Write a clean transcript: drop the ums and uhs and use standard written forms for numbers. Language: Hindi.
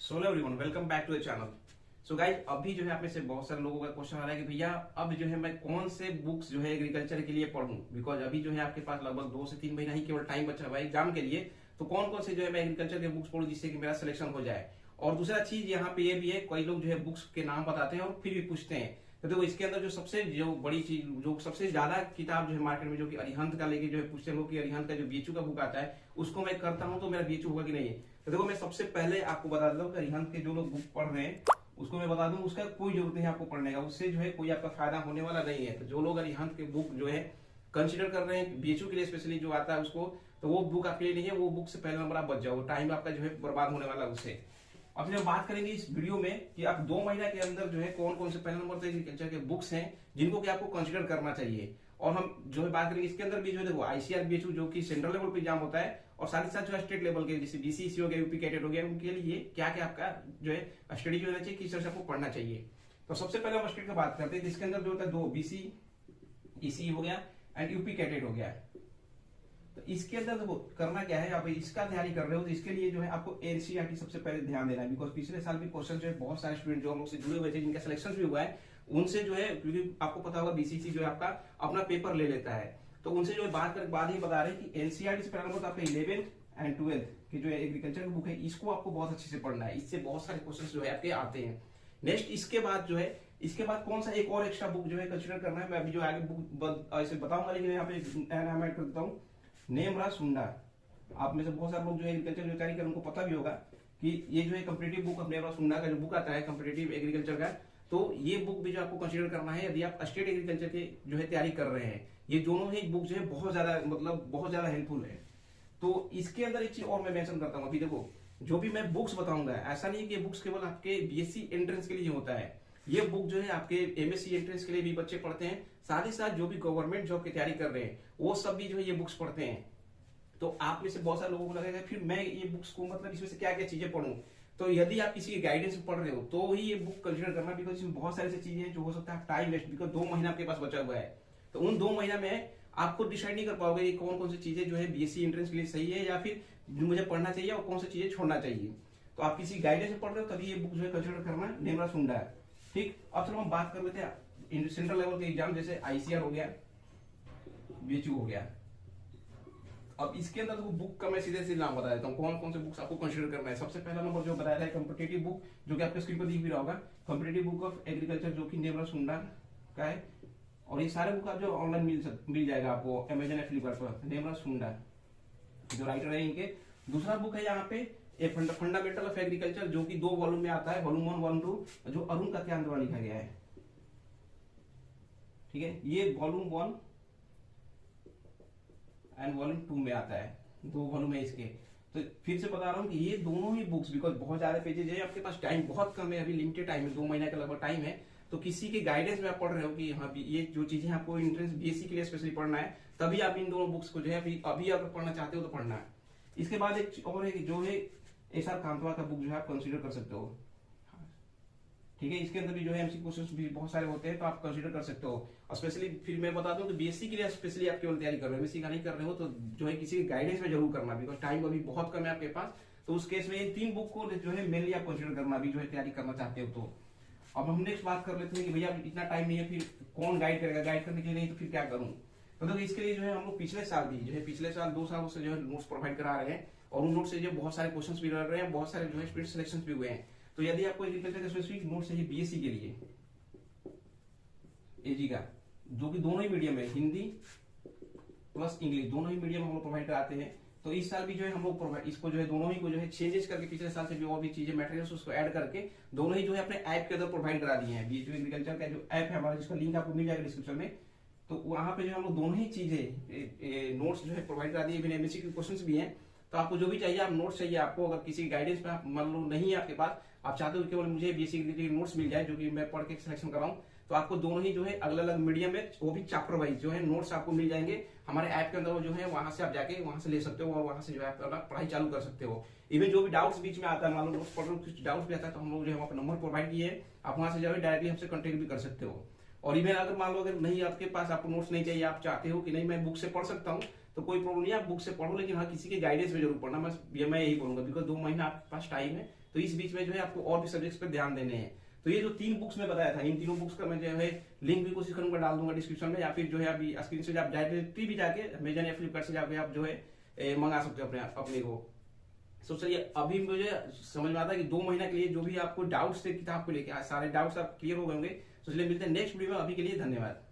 Solo everyone, welcome back to the channel. So guys, अभी जो है आप में से बहुत सारे लोगों का क्वेश्चन आ रहा है कि भैया अब जो है मैं कौन से बुक्स जो है एग्रीकल्चर के लिए पढ़ूं, बिकॉज अभी जो है आपके पास लगभग 2 से 3 महीना ही केवल टाइम बचा हुआ है एग्जाम के लिए। तो कौन कौन से जो है मैं एग्रीकल्चर के बुक्स पढ़ूं जिससे कि मेरा सिलेक्शन हो जाए। और दूसरा चीज यहाँ पे ये भी है, कई लोग जो है बुक्स के नाम बताते हैं और फिर भी पूछते हैं। तो देखो, इसके अंदर जो बड़ी चीज, जो सबसे ज्यादा किताब जो है मार्केट में, जो कि अरिहंत का लेके जो है पूछते हैं लोग कि अरिहंत का जो बीएचयू का बुक आता है उसको मैं करता हूँ तो मेरा बीएचयू होगा कि नहीं। तो देखो, मैं सबसे पहले आपको बता देता हूँ कि अरिहंत के जो लोग बुक पढ़ रहे हैं उसको मैं बता दूं, उसका कोई जरूरत नहीं है आपको पढ़ने का, उससे जो है कोई आपका फायदा होने वाला नहीं है। तो जो लोग अरिहंत के बुक जो है कंसिडर कर रहे हैं बीएचयू के लिए स्पेशली जो आता है उसको, तो वो बुक आपके लिए नहीं है। वो बुक से पहले नंबर आप बच जाओ, टाइम आपका जो है बर्बाद होने वाला है उससे। अब जब बात करेंगे इस वीडियो में कि आप 2 महीना के अंदर जो है कौन कौन से पहले नंबर पे एग्रीकल्चर के बुक्स हैं जिनको कि आपको कंसिडर करना चाहिए। और हम जो है बात करेंगे इसके अंदर भी जो है देखो आईसीआर बीएचयू जो कि सेंट्रल लेवल पे एग्जाम होता है, और साथ ही साथ जो है स्टेट लेवल के जैसे बीसीसी हो गया, यूपी कैडेट हो गया, उनके लिए क्या क्या आपका जो है स्टडी जो होना चाहिए, किस तरह से आपको पढ़ना चाहिए। तो सबसे पहले हम स्टेट की बात करते हैं, जिसके अंदर जो होता है 2 बीसी ईसी हो गया एंड यूपी कैडेट हो गया। तो इसके अंदर देखो करना क्या है, आप इसका तैयारी कर रहे हो तो इसके लिए जो है आपको एनसीईआरटी सबसे पहले ध्यान देना है। बिकॉज पिछले साल भी क्वेश्चन जो है बहुत सारे स्टूडेंट जो हम लोग से जुड़े हुए थे जिनका सिलेक्शन भी हुआ है उनसे जो है, क्योंकि आपको पता होगा बीसीसी जो है आपका अपना पेपर ले लेता है, तो उनसे जो है बात करके बाद ही बता रहे हैं कि एनसीईआरटी से पहला नंबर आपका 11th एंड 12th की जो है एग्रीकल्चर की बुक है इसको आपको बहुत अच्छे से पढ़ना है। इससे बहुत सारे क्वेश्चन जो है आपके आते हैं। नेक्स्ट इसके बाद जो है, इसके बाद कौन सा एक और एक्स्ट्रा बुक जो है कंसिडर करना है, मैं अभी जो आगे बुक ऐसे बताऊंगा, लेकिन यहाँ पे नाम ऐड कर देता हूँ, नेमरा सुंडा। आप में से बहुत सारे लोग जो है एग्रीकल्चर जो तैयारी कर उनको पता भी होगा कि ये जो है कम्पिटेटिव बुक नेमरा सुंडा का जो बुक आता है कम्पिटेटिव एग्रीकल्चर का, तो ये बुक भी जो आपको कंसीडर करना है यदि आप स्टेट एग्रीकल्चर के जो है तैयारी कर रहे हैं। ये दोनों ही बुक जो है बहुत ज्यादा मतलब बहुत ज्यादा हेल्पफुल है। तो इसके अंदर एक चीज और मैं मेंशन करता हूँ, अभी देखो जो भी मैं बुक्स बताऊंगा ऐसा नहीं है कि बुक्स केवल आपके बीएससी एंट्रेंस के लिए होता है। ये बुक जो है आपके एमएससी एंट्रेंस के लिए भी बच्चे पढ़ते हैं, साथ ही साथ जो भी गवर्नमेंट जॉब की तैयारी कर रहे हैं वो सब भी जो है ये बुक्स पढ़ते हैं। तो आप में से बहुत सारे लोगों को लगेगा फिर मैं ये बुक्स को मतलब इसमें से क्या क्या चीजें पढ़ूं। तो यदि आप किसी के गाइडेंस में पढ़ रहे हो तो ही ये बुक कंसीडर करना, बिकॉज इसमें बहुत सारी चीजें हैं जो हो सकता है टाइम वेस्ट, बिकॉज 2 महीना आपके पास बचा हुआ है। तो उन 2 महीना में आप खुद डिसाइड नहीं कर पाओगे कि कौन कौन सी चीजें जो है बीएससी एंट्रेंस के लिए सही है या फिर जो मुझे पढ़ना चाहिए और कौन सी चीजें छोड़ना चाहिए। तो आप किसी गाइडेंस में पढ़ रहे हो तभी ये बुक जो है कंसीडर करना नेमरा सुंडा है। ठीक, अब चलो हम बात कर लेते हैं सेंट्रल लेवल के एग्जाम, जैसे आईसीआर हो गया, बीएचयू हो गया। अब इसके अंदर तो बुक का मैं सीधे सीधे नाम बता देता हूँ कौन कौन से बुक्स आपको कंसीडर करना है। सबसे पहला नंबर जो बताया है कॉम्पिटेटिव बुक, जो कि आपके स्क्रीन पर दिख भी रहा होगा, कॉम्पिटेटिव बुक ऑफ एग्रीकल्चर जो कि नेमरा सुंडा का है। और ये सारे बुक आप जो ऑनलाइन मिल जाएगा आपको अमेजन या फ्लिपकार्ट पर, नेमरा सुंडा जो राइटर है इनके। दूसरा बुक है यहाँ पे फंडामेंटल ऑफ एग्रीकल्चर जो कि 2 वॉल्यूम में आता है, वॉल्यूम 1 वॉल्यूम 2, जो अरुण कत्यान द्वारा लिखा गया है। ठीक है, ये वॉल्यूम 1 एंड वॉल्यूम 2 में आता है, 2 वॉल्यूम है इसके। तो फिर से बता रहा हूँ कि ये दोनों ही बुक्स, बिकॉज बहुत ज्यादा पेजेज है, आपके पास टाइम बहुत कम है, अभी लिमिटेड टाइम है, 2 महीने का लगभग टाइम है। तो किसी के गाइडेंस में आप पढ़ रहे हो कि हाँ ये जो चीजें आपको एंट्रेंस बीएससी के लिए स्पेशली पढ़ना है, तभी आप इन दोनों बुक्स को जो है अभी अगर पढ़ना चाहते हो तो पढ़ना है। इसके बाद एक और है जो है एसआर कांतवा का बुक जो है आप कंसिडर कर सकते हो। ठीक है, इसके अंदर भी जो है एमसी क्वेश्चंस भी बहुत सारे होते हैं, तो आप कंसीडर कर सकते हो। और स्पेशली फिर मैं बता दूं कि बीएससी के लिए स्पेशली आप केवल तैयारी कर रहे हो, एमएससी का नहीं कर रहे हो, तो जो है किसी गाइडेंस में जरूर करना, बिकॉज टाइम अभी बहुत कम है आपके पास। तो उस केस में ये 3 बुक को जो है मेनली आप कंसीडर करना अभी जो है तैयारी करना चाहते हो। तो अब हम नेक्स्ट बात कर लेते हैं कि भैया इतना टाइम नहीं है, फिर कौन गाइड करेगा, गाइड करने के लिए नहीं तो फिर क्या करूं। तो देखो इसके लिए जो है हम लोग पिछले साल भी जो है, पिछले साल 2 सालों से जो है नोट्स प्रोवाइड करा रहे हैं, और उन नोट से जो बहुत सारे क्वेश्चन भी रह रहे हैं, बहुत सारे जो है स्टूडेंट सिलेक्शन भी हुए हैं। तो यदि आपको एग्रीकल्चर का स्पेसिफिक नोट चाहिए बीएससी के लिए एजी का, जो कि दोनों ही मीडियम है, हिंदी प्लस इंग्लिश दोनों ही मीडियम हम लोग प्रोवाइड कराते हैं। तो इस साल भी जो है हम लोग इसको जो है दोनों ही को जो है चेंजेस करके पिछले साल से भी और भी चीजें मटेरियल्स उसको ऐड करके दोनों ही जो है अपने ऐप के अंदर प्रोवाइड करा दिए हैं। बीएचयू एग्रीकल्चर का जो ऐप है हमारा, जिसका लिंक आपको मिल जाएगा डिस्क्रिप्शन में, तो वहां पे जो हम लोग दोनों ही चीजें नोट्स जो है प्रोवाइड करा दिए। इवन एमएससी के क्वेश्चंस भी हैं, तो आपको जो भी चाहिए, आप नोट्स चाहिए आपको, अगर किसी गाइडेंस में आप मान लो नहीं है आपके पास, आप चाहते हो केवल मुझे बीएससी के नोट्स मिल जाए जो कि मैं पढ़ के सिलेक्शन कराऊं, तो आपको दोनों ही जो है अलग अलग मीडियम में, वो भी चैप्टर वाइज जो है नोट्स आपको मिल जाएंगे हमारे ऐप के अंदर। वो जो है वहां से आप जाके वहां से ले सकते हो और वहां से जो है अपना पढ़ाई चालू कर सकते हो। इवन जो भी डाउट्स बीच में आता है, मान लो नोट्स पढ़ रहे हो कुछ डाउट्स भी आता है, तो हम लोग जो है वहाँ पर नंबर प्रोवाइड किए हैं, आप वहां से जो है डायरेक्टली हमसे कॉन्टेक्ट भी कर सकते हो। और इवन अगर मान लो अगर नहीं आपके पास आपको नोट्स नहीं चाहिए, आप चाहते हो कि नहीं मैं बुक से पढ़ सकता हूँ, तो कोई प्रॉब्लम नहीं, आप बुक से पढ़ो, लेकिन हाँ किसी के गाइडेंस में जरूर पढ़ना। मैं यही बोलूंगा, बिकॉज 2 महीना आपके पास टाइम है, तो इस बीच में जो है आपको और भी सब्जेक्ट्स पर ध्यान देने हैं। तो ये जो 3 बुक्स में बताया था, इन तीनों बुक्स का मैं जो है लिंक भी कोशिश करूंगा डाल दूंगा डिस्क्रिप्शन में, या फिर जो है अभी स्क्रीन से आप डायरेक्टली भी जाके अमेजन या फ्लिपकार्ट से जाके आप जो है मंगा सकते हो अपने को। तो चलिए अभी मुझे समझ में आता है कि 2 महीना के लिए जो भी आपको डाउट्स थे किताब को लेकर, सारे डाउट्स आप क्लियर हो गए होंगे। तो चलिए मिलते हैं नेक्स्ट वीडियो में, अभी के लिए धन्यवाद।